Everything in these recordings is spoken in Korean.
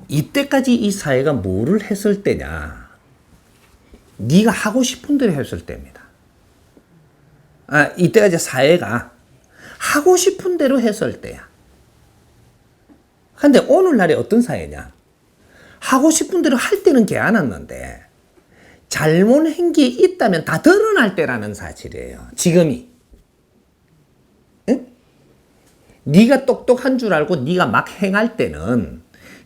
이때까지 이 사회가 뭐를 했을 때냐? 네가 하고 싶은 대로 했을 때입니다. 이때까지 사회가 하고 싶은 대로 했을 때야. 근데 오늘날에 어떤 사회냐? 하고 싶은 대로 할 때는 괜찮았는데 잘못한 게 있다면 다 드러날 때라는 사실이에요. 지금이. 응? 네가 똑똑한 줄 알고 네가 막 행할 때는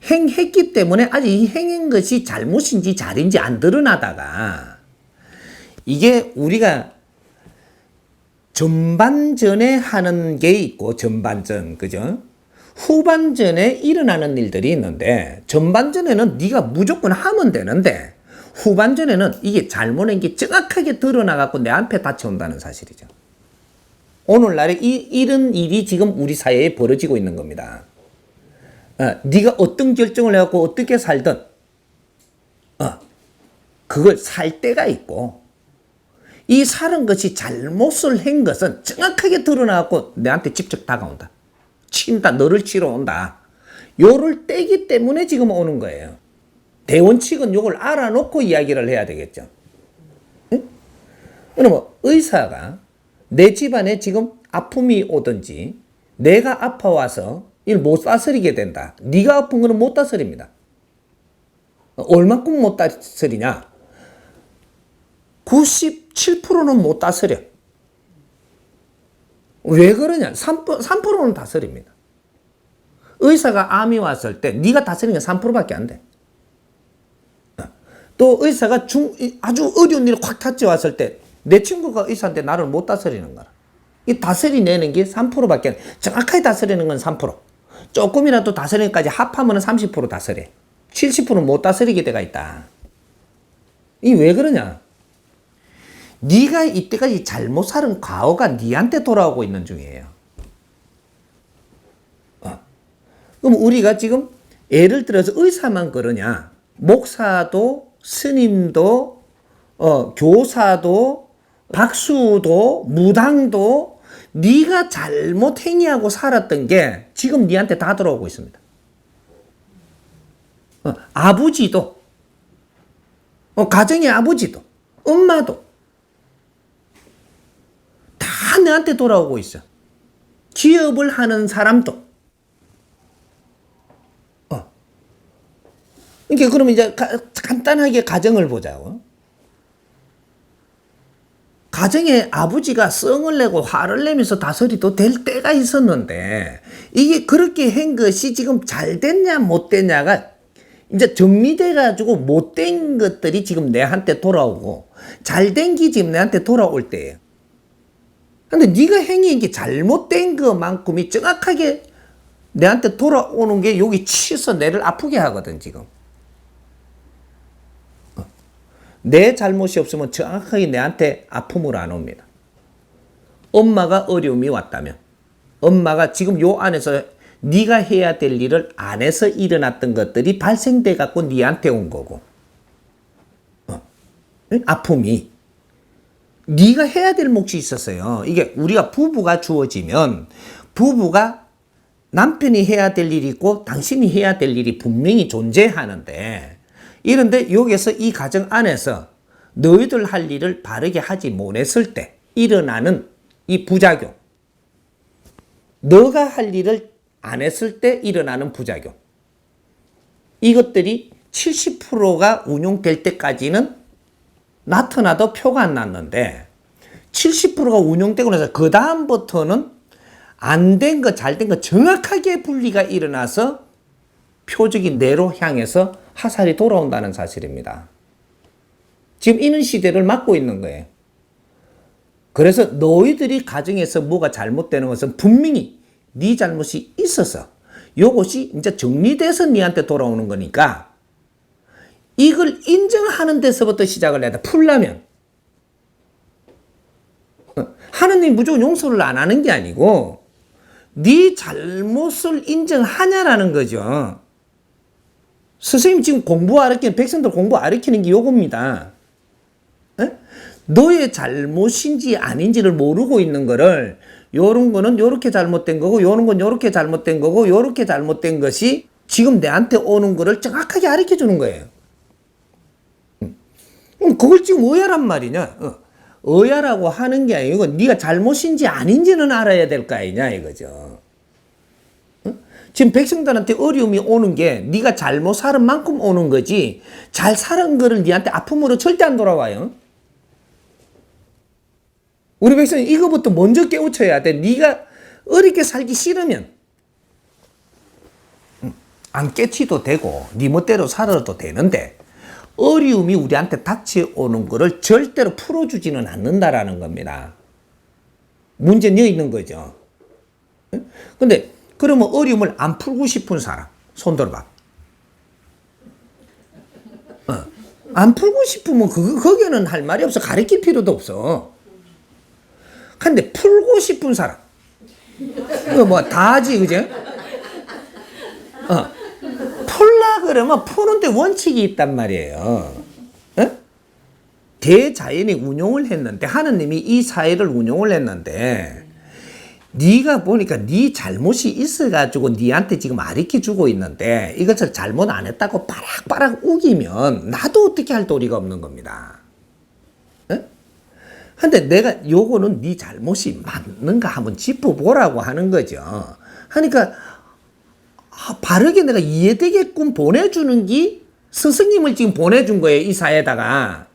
행했기 때문에 아직 이 행한 것이 잘못인지 잘인지 안 드러나다가 이게 우리가 전반전에 하는 게 있고 전반전, 그죠? 후반전에 일어나는 일들이 있는데 전반전에는 네가 무조건 하면 되는데 후반전에는 이게 잘못한 게 정확하게 드러나갖고 내 앞에 닥쳐온다는 사실이죠. 오늘날에 이런 일이 지금 우리 사회에 벌어지고 있는 겁니다. 네가 어떤 결정을 해갖고 어떻게 살든 그걸 살 때가 있고 이 사는 것이 잘못을 한 것은 정확하게 드러나갖고 내한테 직접 다가온다. 친다. 너를 치러 온다. 요럴 때기 때문에 지금 오는 거예요. 대원칙은 요걸 알아놓고 이야기를 해야 되겠죠. 응? 그러면 의사가 내 집안에 지금 아픔이 오든지 내가 아파와서 이걸 못 다스리게 된다. 네가 아픈 거는 못 다스립니다. 얼마큼 못 다스리냐? 97%는 못 다스려. 왜 그러냐? 3%는 다스립니다. 의사가 암이 왔을 때 네가 다스리는 게 3%밖에 안 돼. 또 의사가 아주 어려운 일을 확 닥쳐왔을 때 내 친구가 의사인데 나를 못 다스리는 거라. 이 다스리내는 게 3%밖에 안 돼. 정확하게 다스리는 건 3%. 조금이라도 다스리기까지 합하면 30% 다스려. 70%는 못 다스리게 돼가 있다. 이 왜 그러냐? 네가 이때까지 잘못 살은 과거가 네한테 돌아오고 있는 중이에요. 그럼 우리가 지금 예를 들어서 의사만 그러냐? 목사도 스님도 교사도 박수도 무당도 네가 잘못 행위하고 살았던 게 지금 네한테 다 돌아오고 있습니다. 아버지도 가정의 아버지도 엄마도 다 내한테 돌아오고 있어. 기업을 하는 사람도. 이게 그러면 이제 간단하게 가정을 보자고. 가정에 아버지가 성을 내고 화를 내면서 다스리도 될 때가 있었는데 이게 그렇게 한 것이 지금 잘 됐냐 못 됐냐가 이제 정리돼 가지고 못된 것들이 지금 내한테 돌아오고 잘된 게 지금 내한테 돌아올 때예요. 근데 네가 행위한 게 잘못된 것만큼이 정확하게 내한테 돌아오는 게 여기 치서 내를 아프게 하거든 지금. 내 잘못이 없으면 정확하게 내한테 아픔을 안 옵니다. 엄마가 어려움이 왔다면 엄마가 지금 요 안에서 네가 해야 될 일을 안 해서 일어났던 것들이 발생돼 갖고 네한테 온 거고 아픔이 네가 해야 될 몫이 있었어요. 이게 우리가 부부가 주어지면 부부가 남편이 해야 될 일이 있고 당신이 해야 될 일이 분명히 존재하는데 이런데 여기서 이 가정 안에서 너희들 할 일을 바르게 하지 못했을 때 일어나는 이 부작용, 너가 할 일을 안 했을 때 일어나는 부작용, 이것들이 70%가 운용될 때까지는 나타나도 표가 안 났는데 70%가 운용되고 나서 그 다음부터는 안 된 거, 잘 된 거 정확하게 분리가 일어나서 표적인 내로 향해서 화살이 돌아온다는 사실입니다. 지금 이런 시대를 맞고 있는 거예요. 그래서 너희들이 가정에서 뭐가 잘못되는 것은 분명히 네 잘못이 있어서 이것이 이제 정리돼서 네한테 돌아오는 거니까 이걸 인정하는 데서부터 시작을 해야 돼. 풀려면. 하느님 무조건 용서를 안 하는 게 아니고 네 잘못을 인정하냐라는 거죠. 선생님 지금 공부 가르치는 백성들 공부 가르치는 게 요겁니다. 에? 너의 잘못인지 아닌지를 모르고 있는 거를 요런 거는 요렇게 잘못된 거고 요런 건 요렇게 잘못된 거고 요렇게 잘못된 것이 지금 내한테 오는 거를 정확하게 가르쳐 주는 거예요. 그걸 지금 어야란 말이냐? 어야라고 하는 게 아니고 네가 잘못인지 아닌지는 알아야 될 거 아니냐 이거죠. 지금 백성들한테 어려움이 오는 게 네가 잘못 살은 만큼 오는 거지 잘 살은 거를 네한테 아픔으로 절대 안 돌아와요. 우리 백성이 이거부터 먼저 깨우쳐야 돼. 네가 어렵게 살기 싫으면 안 깨치도 되고 네 멋대로 살아도 되는데 어려움이 우리한테 닥쳐오는 거를 절대로 풀어주지는 않는다라는 겁니다. 문제는 여기 있는 거죠. 근데 그러면 어려움을 안 풀고 싶은 사람 손 들어봐. 안 풀고 싶으면 거기에는 할 말이 없어. 가르칠 필요도 없어. 근데 풀고 싶은 사람 이거 뭐 다 하지 그죠? 풀라 그러면 푸는데 원칙이 있단 말이에요. 대자연이 운용을 했는데 하느님이 이 사회를 운용을 했는데 네가 보니까 네 잘못이 있어가지고 네한테 지금 가르쳐주고 있는데 이것을 잘못 안 했다고 빠락빠락 우기면 나도 어떻게 할 도리가 없는 겁니다. 근데 내가 요거는 네 잘못이 맞는가 한번 짚어보라고 하는 거죠. 그러니까 바르게 내가 이해되게끔 보내주는 게 스승님을 지금 보내준 거예요. 이 사회에다가.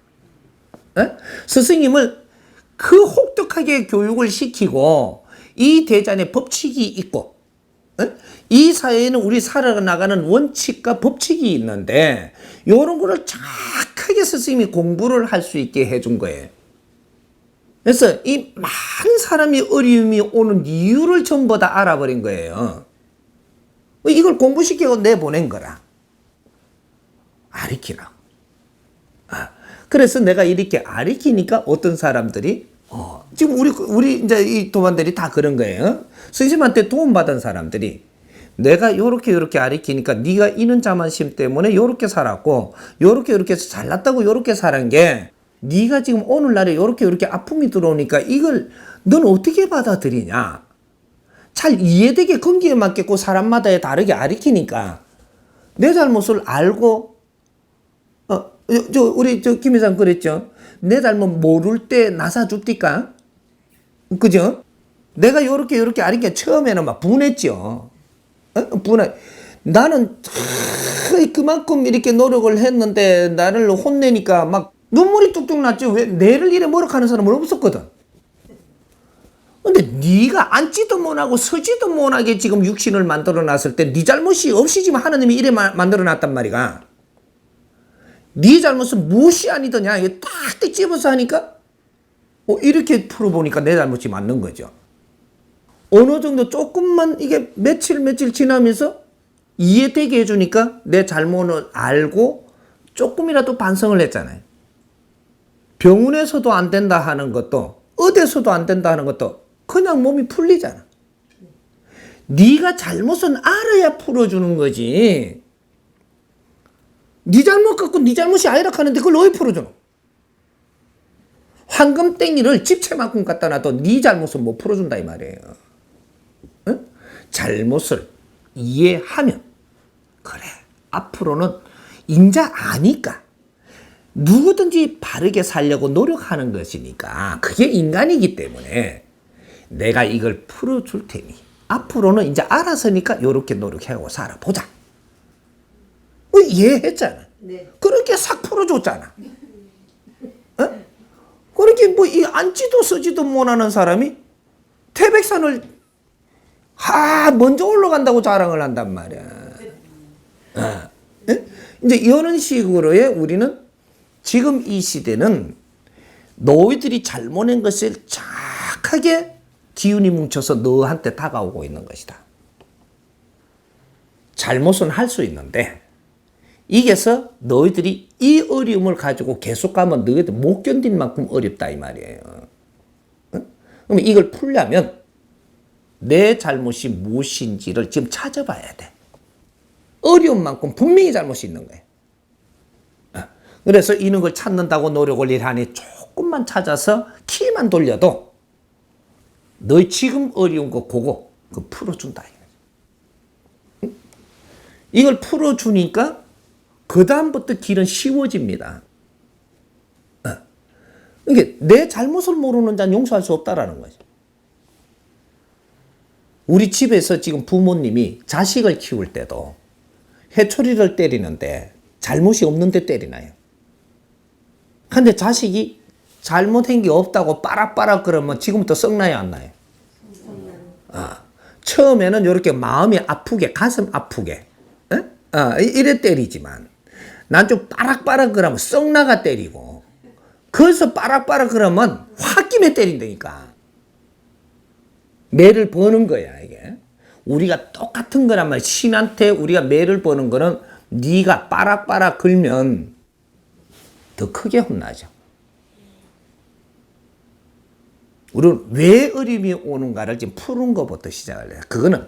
스승님을 그 혹독하게 교육을 시키고 이 대잔에 법칙이 있고 이 사회에는 우리 살아나가는 원칙과 법칙이 있는데 이런 거를 정확하게 스승님이 공부를 할 수 있게 해준 거예요. 그래서 이 많은 사람이 어려움이 오는 이유를 전부 다 알아버린 거예요. 이걸 공부시키고 내보낸 거라. 가르치라고. 그래서 내가 이렇게 가르치니까 어떤 사람들이 지금 우리 이제 이 도반들이 다 그런 거예요. 스님한테 도움받은 사람들이 내가 요렇게 가르치니까 네가 이런 자만심 때문에 요렇게 살았고 요렇게 해서 잘났다고 요렇게 살은 게 네가 지금 오늘날에 요렇게 아픔이 들어오니까 이걸 넌 어떻게 받아들이냐. 잘 이해되게 건기에 맞겠고 사람마다 다르게 가르치니까 내 잘못을 알고 우리 김 회장 그랬죠. 내 잘못 모를 때 나사 줍디까? 그죠? 내가 요렇게 가르치니까 처음에는 막 분했죠. 나는 그만큼 이렇게 노력을 했는데 나를 혼내니까 막 눈물이 뚝뚝 났죠. 왜 내를 이래 모욕하는 사람은 없었거든. 근데 네가 앉지도 못하고 서지도 못하게 지금 육신을 만들어 놨을 때 네 잘못이 없이 지금 하나님이 이래 만들어 놨단 말이가. 네 잘못은 무엇이 아니더냐. 이게 딱 집어서 하니까 이렇게 풀어보니까 내 잘못이 맞는 거죠. 어느 정도 조금만 이게 며칠 지나면서 이해되게 해주니까 내 잘못을 알고 조금이라도 반성을 했잖아요. 병원에서도 안 된다 하는 것도 어디서도 안 된다 하는 것도 그냥 몸이 풀리잖아. 네가 잘못은 알아야 풀어주는 거지. 네 잘못 갖고 네 잘못이 아니라 하는데 그걸 왜 풀어주노? 황금땡이를 집채만큼 갖다 놔도 네 잘못은 못 풀어준다 이 말이에요. 응? 잘못을 이해하면 그래 앞으로는 인자 아니까 누구든지 바르게 살려고 노력하는 것이니까 그게 인간이기 때문에 내가 이걸 풀어줄 테니 앞으로는 이제 알아서니까 이렇게 노력하고 살아보자. 이해했잖아. 네. 그렇게 싹 풀어줬잖아. 그렇게 뭐 이 앉지도 서지도 못하는 사람이 태백산을 먼저 올라간다고 자랑을 한단 말이야. 이제 이런 식으로의 우리는 지금 이 시대는 너희들이 잘못한 것을 정확하게 기운이 뭉쳐서 너한테 다가오고 있는 것이다. 잘못은 할 수 있는데 이게서 너희들이 이 어려움을 가지고 계속 가면 너희들 못 견딜 만큼 어렵다 이 말이에요. 그럼 이걸 풀려면 내 잘못이 무엇인지를 지금 찾아봐야 돼. 어려운 만큼 분명히 잘못이 있는 거예요. 그래서 이런 걸 찾는다고 노력을 일하니 조금만 찾아서 키만 돌려도 너희 지금 어려운 거 그거 풀어준다. 이걸 풀어주니까 그 다음부터 길은 쉬워집니다. 이게 내 잘못을 모르는 자는 용서할 수 없다라는 거죠. 우리 집에서 지금 부모님이 자식을 키울 때도 회초리를 때리는데 잘못이 없는데 때리나요? 근데 자식이 잘못한 게 없다고 빠락빠락 그러면 지금부터 썩나요, 안 나요? 처음에는 이렇게 마음이 아프게, 가슴 아프게, 이래 때리지만, 난 좀 빠락빠락 그러면 썩나가 때리고, 거기서 빠락빠락 그러면 홧김에 때린다니까. 매를 버는 거야, 이게. 우리가 똑같은 거라면 신한테 우리가 매를 버는 거는 네가 빠락빠락 걸면 더 크게 혼나죠. 우리는 왜 어려움이 오는가를 지금 푸는 것부터 시작을 해요. 그거는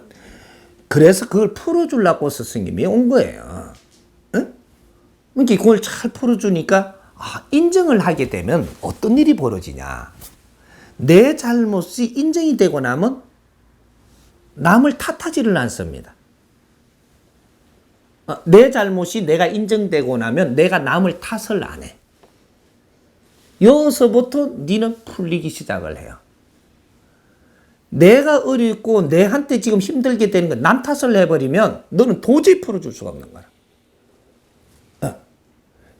그래서 그걸 풀어주려고 스승님이 온 거예요. 응? 그러니까 그걸 잘 풀어주니까 인정을 하게 되면 어떤 일이 벌어지냐. 내 잘못이 인정이 되고 나면 남을 탓하지를 않습니다. 내 잘못이 내가 인정되고 나면 내가 남을 탓을 안 해. 여기서부터 니는 풀리기 시작을 해요. 내가 어렵고 내한테 지금 힘들게 되는 건 남 탓을 해버리면 너는 도저히 풀어줄 수가 없는 거야.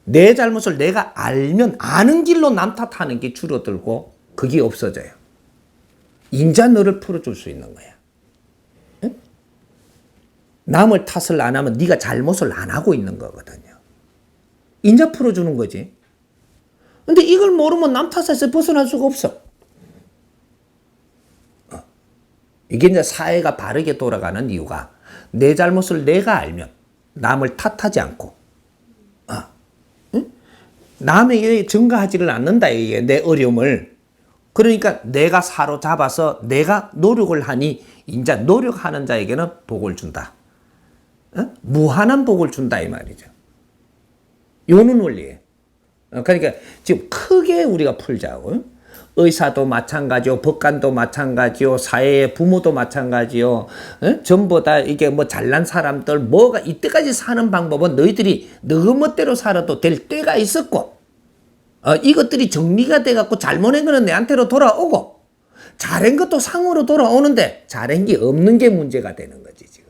내 잘못을 내가 알면 아는 길로 남 탓하는 게 줄어들고 그게 없어져요. 인자 너를 풀어줄 수 있는 거야. 응? 남을 탓을 안 하면 네가 잘못을 안 하고 있는 거거든요. 인자 풀어주는 거지. 근데 이걸 모르면 남 탓에서 벗어날 수가 없어. 이게 이제 사회가 바르게 돌아가는 이유가 내 잘못을 내가 알면 남을 탓하지 않고 남에게 전가하지를 않는다. 이게 내 어려움을. 그러니까 내가 사로잡아서 내가 노력을 하니 이제 노력하는 자에게는 복을 준다. 무한한 복을 준다 이 말이죠. 요는 원리예요. 그러니까 지금 크게 우리가 풀자고. 의사도 마찬가지요, 법관도 마찬가지요, 사회의 부모도 마찬가지요. 전부 다 이게 뭐 잘난 사람들 뭐가 이때까지 사는 방법은 너희들이 너희 멋대로 살아도 될 때가 있었고, 이것들이 정리가 돼갖고 잘못한 거는 내한테로 돌아오고, 잘한 것도 상으로 돌아오는데 잘한 게 없는 게 문제가 되는 거지 지금.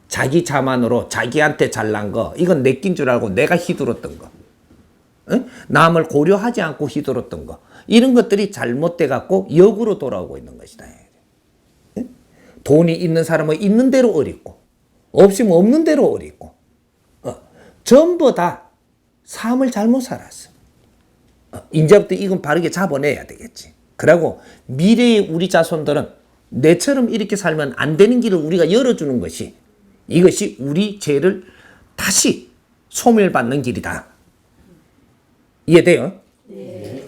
자기 자만으로 자기한테 잘난 거 이건 내 낀 줄 알고 내가 휘둘렀던 거. 남을 고려하지 않고 휘둘렀던 거 이런 것들이 잘못돼 갖고 역으로 돌아오고 있는 것이다. 돈이 있는 사람은 있는 대로 어렵고 없으면 없는 대로 어렵고 전부 다 삶을 잘못 살았어. 이제부터 이건 바르게 잡아내야 되겠지. 그리고 미래의 우리 자손들은 내처럼 이렇게 살면 안 되는 길을 우리가 열어주는 것이 이것이 우리 죄를 다시 소멸받는 길이다. 이해돼요? 네.